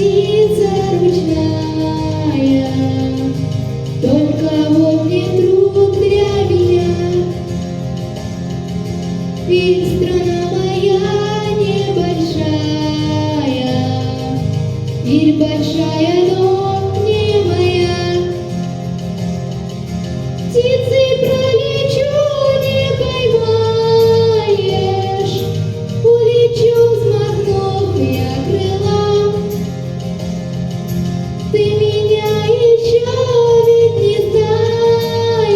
птица ручная, только вот не друг для меня. Ведь страна моя небольшая, ведь большая, но не моя. Птицей пролечу, не поймаешь, улечу, взмахнув я крылом. Ты меня еще ведь не знаешь,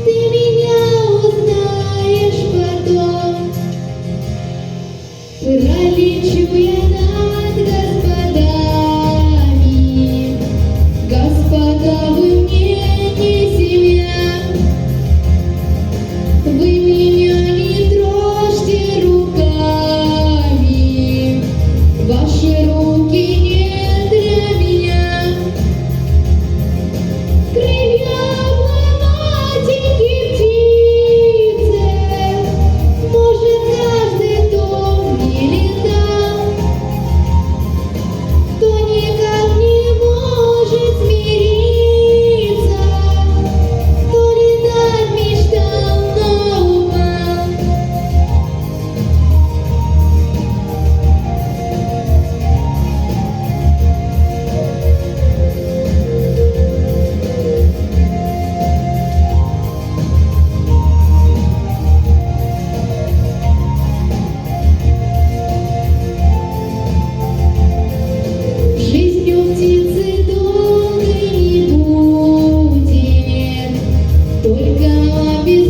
ты меня узнаешь потом. Пролечу я над господами, господа, вы мне не семья. Вы меня не трожьте руками, ваши руки не для меня. Крылья маленькой птицы, может каждый, кто не летал, кто никак не может смириться, кто летать мечтал, но упал. Жизнью птицы долгой не будет, только без